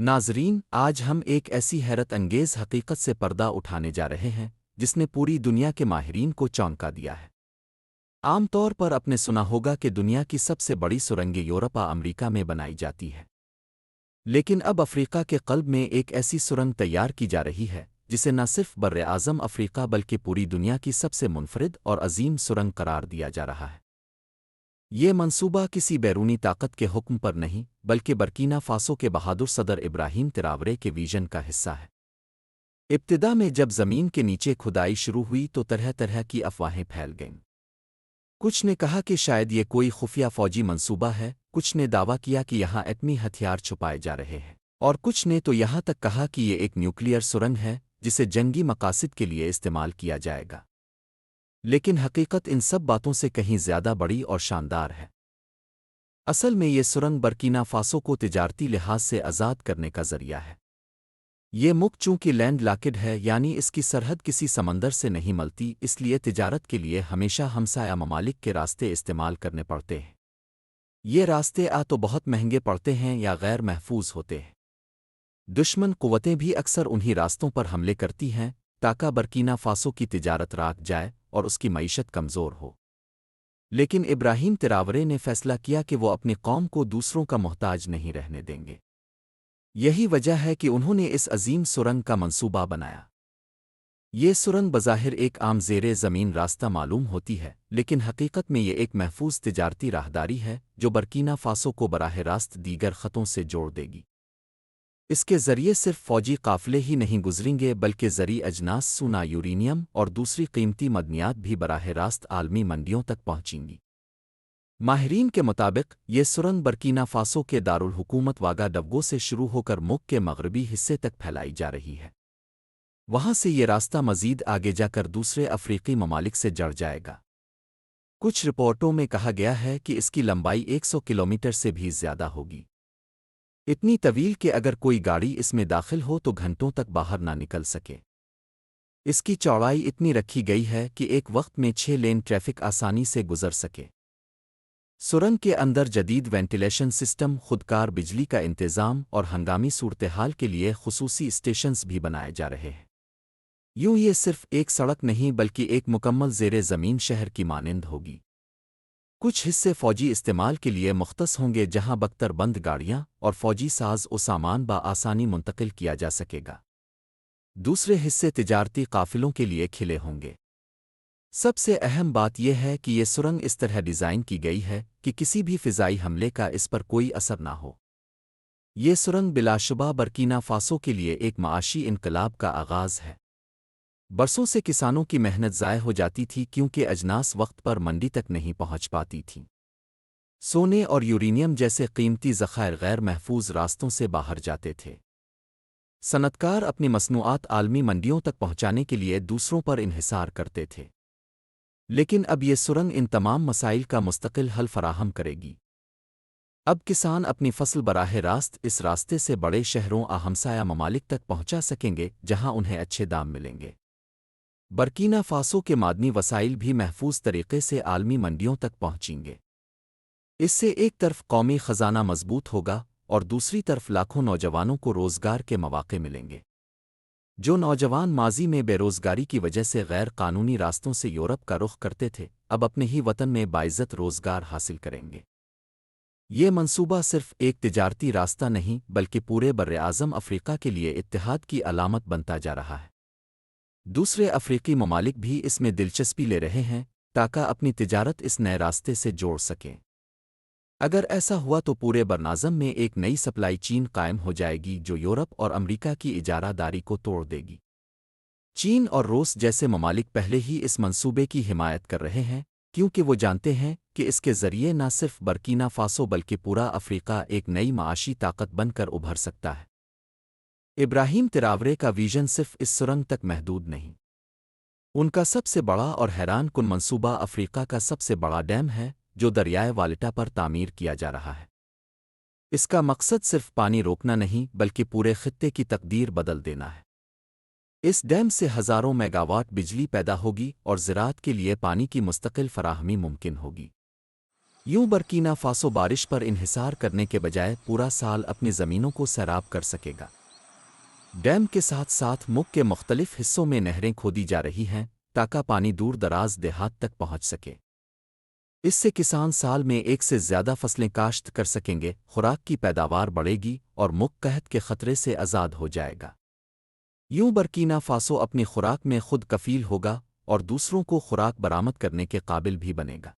ناظرین، آج ہم ایک ایسی حیرت انگیز حقیقت سے پردہ اٹھانے جا رہے ہیں جس نے پوری دنیا کے ماہرین کو چونکا دیا ہے۔ عام طور پر آپ نے سنا ہوگا کہ دنیا کی سب سے بڑی سرنگیں یورپ اور امریکہ میں بنائی جاتی ہے، لیکن اب افریقہ کے قلب میں ایک ایسی سرنگ تیار کی جا رہی ہے جسے نہ صرف براعظم افریقہ بلکہ پوری دنیا کی سب سے منفرد اور عظیم سرنگ قرار دیا جا رہا ہے۔ یہ منصوبہ کسی بیرونی طاقت کے حکم پر نہیں بلکہ برکینا فاسو کے بہادر صدر ابراہیم تراورے کے ویژن کا حصہ ہے۔ ابتدا میں جب زمین کے نیچے کھدائی شروع ہوئی تو طرح طرح کی افواہیں پھیل گئیں۔ کچھ نے کہا کہ شاید یہ کوئی خفیہ فوجی منصوبہ ہے، کچھ نے دعویٰ کیا کہ یہاں ایٹمی ہتھیار چھپائے جا رہے ہیں، اور کچھ نے تو یہاں تک کہا کہ یہ ایک نیوکلیئر سرنگ ہے جسے جنگی مقاصد کے لیے استعمال کیا جائے گا۔ لیکن حقیقت ان سب باتوں سے کہیں زیادہ بڑی اور شاندار ہے۔ اصل میں یہ سرنگ برکینا فاسو کو تجارتی لحاظ سے آزاد کرنے کا ذریعہ ہے۔ یہ ملک چونکہ لینڈ لاکڈ ہے، یعنی اس کی سرحد کسی سمندر سے نہیں ملتی، اس لیے تجارت کے لیے ہمیشہ ہمسایہ ممالک کے راستے استعمال کرنے پڑتے ہیں۔ یہ راستے تو بہت مہنگے پڑتے ہیں یا غیر محفوظ ہوتے ہیں۔ دشمن قوتیں بھی اکثر انہی راستوں پر حملے کرتی ہیں تاکہ برکینا فاسو کی تجارت راک جائے اور اس کی معیشت کمزور ہو۔ لیکن ابراہیم تراورے نے فیصلہ کیا کہ وہ اپنی قوم کو دوسروں کا محتاج نہیں رہنے دیں گے۔ یہی وجہ ہے کہ انہوں نے اس عظیم سرنگ کا منصوبہ بنایا۔ یہ سرنگ بظاہر ایک عام زیر زمین راستہ معلوم ہوتی ہے، لیکن حقیقت میں یہ ایک محفوظ تجارتی راہداری ہے جو برکینا فاسو کو براہ راست دیگر خطوں سے جوڑ دے گی۔ اس کے ذریعے صرف فوجی قافلے ہی نہیں گزریں گے بلکہ زرعی اجناس، سونا، یورینیم اور دوسری قیمتی معدنیات بھی براہ راست عالمی منڈیوں تک پہنچیں گی۔ ماہرین کے مطابق یہ سرنگ برکینا فاسو کے دارالحکومت واگا ڈوگو سے شروع ہو کر ملک کے مغربی حصے تک پھیلائی جا رہی ہے۔ وہاں سے یہ راستہ مزید آگے جا کر دوسرے افریقی ممالک سے جڑ جائے گا۔ کچھ رپورٹوں میں کہا گیا ہے کہ اس کی لمبائی 100 کلومیٹر سے بھی زیادہ ہوگی، اتنی طویل کہ اگر کوئی گاڑی اس میں داخل ہو تو گھنٹوں تک باہر نہ نکل سکے۔ اس کی چوڑائی اتنی رکھی گئی ہے کہ ایک وقت میں 6 لین ٹریفک آسانی سے گزر سکے۔ سرنگ کے اندر جدید وینٹیلیشن سسٹم، خودکار بجلی کا انتظام اور ہنگامی صورتحال کے لیے خصوصی اسٹیشنز بھی بنائے جا رہے ہیں۔ یوں یہ صرف ایک سڑک نہیں بلکہ ایک مکمل زیر زمین شہر کی مانند ہوگی۔ کچھ حصے فوجی استعمال کے لیے مختص ہوں گے جہاں بختر بند گاڑیاں اور فوجی ساز و سامان بآسانی منتقل کیا جا سکے گا۔ دوسرے حصے تجارتی قافلوں کے لیے کھلے ہوں گے۔ سب سے اہم بات یہ ہے کہ یہ سرنگ اس طرح ڈیزائن کی گئی ہے کہ کسی بھی فضائی حملے کا اس پر کوئی اثر نہ ہو۔ یہ سرنگ بلا شبہ برکینا فاسو کے لیے ایک معاشی انقلاب کا آغاز ہے۔ برسوں سے کسانوں کی محنت ضائع ہو جاتی تھی کیونکہ اجناس وقت پر منڈی تک نہیں پہنچ پاتی تھیں۔ سونے اور یورینیم جیسے قیمتی ذخائر غیر محفوظ راستوں سے باہر جاتے تھے۔ صنعتکار اپنی مصنوعات عالمی منڈیوں تک پہنچانے کے لیے دوسروں پر انحصار کرتے تھے۔ لیکن اب یہ سرنگ ان تمام مسائل کا مستقل حل فراہم کرے گی۔ اب کسان اپنی فصل براہ راست اس راستے سے بڑے شہروں اور ہمسایہ ممالک تک پہنچا سکیں گے جہاں انہیں اچھے دام ملیں گے۔ برکینا فاسو کے معدنی وسائل بھی محفوظ طریقے سے عالمی منڈیوں تک پہنچیں گے۔ اس سے ایک طرف قومی خزانہ مضبوط ہوگا اور دوسری طرف لاکھوں نوجوانوں کو روزگار کے مواقع ملیں گے۔ جو نوجوان ماضی میں بے روزگاری کی وجہ سے غیر قانونی راستوں سے یورپ کا رخ کرتے تھے، اب اپنے ہی وطن میں باعزت روزگار حاصل کریں گے۔ یہ منصوبہ صرف ایک تجارتی راستہ نہیں بلکہ پورے براعظم افریقہ کے لیے اتحاد کی علامت بنتا جا رہا ہے۔ دوسرے افریقی ممالک بھی اس میں دلچسپی لے رہے ہیں تاکہ اپنی تجارت اس نئے راستے سے جوڑ سکیں۔ اگر ایسا ہوا تو پورے برناظم میں ایک نئی سپلائی چین قائم ہو جائے گی جو یورپ اور امریکہ کی اجارہ داری کو توڑ دے گی۔ چین اور روس جیسے ممالک پہلے ہی اس منصوبے کی حمایت کر رہے ہیں کیونکہ وہ جانتے ہیں کہ اس کے ذریعے نہ صرف برکینا فاسو بلکہ پورا افریقہ ایک نئی معاشی طاقت بن کر ابھر سکتا ہے۔ ابراہیم تراورے کا ویژن صرف اس سرنگ تک محدود نہیں۔ ان کا سب سے بڑا اور حیران کن منصوبہ افریقہ کا سب سے بڑا ڈیم ہے جو دریائے والٹا پر تعمیر کیا جا رہا ہے۔ اس کا مقصد صرف پانی روکنا نہیں بلکہ پورے خطے کی تقدیر بدل دینا ہے۔ اس ڈیم سے ہزاروں میگاواٹ بجلی پیدا ہوگی اور زراعت کے لیے پانی کی مستقل فراہمی ممکن ہوگی۔ یوں برکینا فاسو بارش پر انحصار کرنے کے بجائے پورا سال اپنی زمینوں کو سیراب کر سکے گا۔ ڈیم کے ساتھ ساتھ ملک کے مختلف حصوں میں نہریں کھودی جا رہی ہیں تاکہ پانی دور دراز دیہات تک پہنچ سکے۔ اس سے کسان سال میں ایک سے زیادہ فصلیں کاشت کر سکیں گے، خوراک کی پیداوار بڑھے گی اور ملک قحط کے خطرے سے آزاد ہو جائے گا۔ یوں برکینا فاسو اپنی خوراک میں خود کفیل ہوگا اور دوسروں کو خوراک برآمد کرنے کے قابل بھی بنے گا۔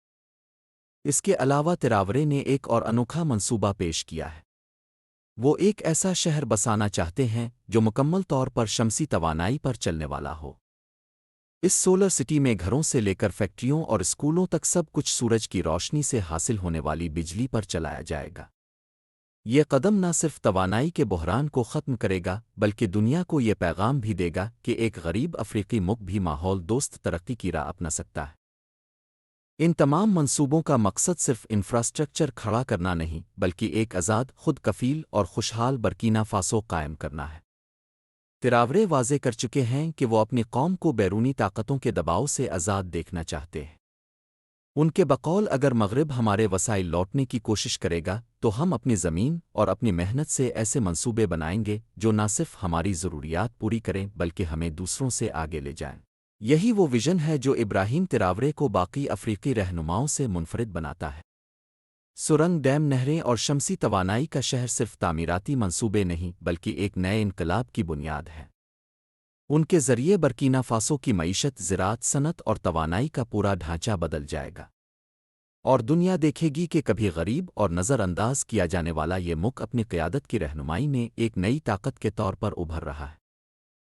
اس کے علاوہ تراورے نے ایک اور انوکھا منصوبہ پیش کیا ہے۔ وہ ایک ایسا شہر بسانا چاہتے ہیں جو مکمل طور پر شمسی توانائی پر چلنے والا ہو۔ اس سولر سٹی میں گھروں سے لے کر فیکٹریوں اور اسکولوں تک سب کچھ سورج کی روشنی سے حاصل ہونے والی بجلی پر چلایا جائے گا۔ یہ قدم نہ صرف توانائی کے بحران کو ختم کرے گا بلکہ دنیا کو یہ پیغام بھی دے گا کہ ایک غریب افریقی ملک بھی ماحول دوست ترقی کی راہ اپنا سکتا ہے۔ ان تمام منصوبوں کا مقصد صرف انفراسٹرکچر کھڑا کرنا نہیں بلکہ ایک آزاد، خود کفیل اور خوشحال برکینا فاسو قائم کرنا ہے۔ تراورے واضح کر چکے ہیں کہ وہ اپنی قوم کو بیرونی طاقتوں کے دباؤ سے آزاد دیکھنا چاہتے ہیں۔ ان کے بقول اگر مغرب ہمارے وسائل لوٹنے کی کوشش کرے گا تو ہم اپنی زمین اور اپنی محنت سے ایسے منصوبے بنائیں گے جو نہ صرف ہماری ضروریات پوری کریں بلکہ ہمیں دوسروں سے آگے لے جائیں۔ یہی وہ ویژن ہے جو ابراہیم تراورے کو باقی افریقی رہنماؤں سے منفرد بناتا ہے۔ سرنگ، ڈیم، نہریں اور شمسی توانائی کا شہر صرف تعمیراتی منصوبے نہیں بلکہ ایک نئے انقلاب کی بنیاد ہے۔ ان کے ذریعے برکینا فاسو کی معیشت، زراعت، صنعت اور توانائی کا پورا ڈھانچہ بدل جائے گا، اور دنیا دیکھے گی کہ کبھی غریب اور نظر انداز کیا جانے والا یہ ملک اپنی قیادت کی رہنمائی میں ایک نئی طاقت کے طور پر ابھر رہا ہے۔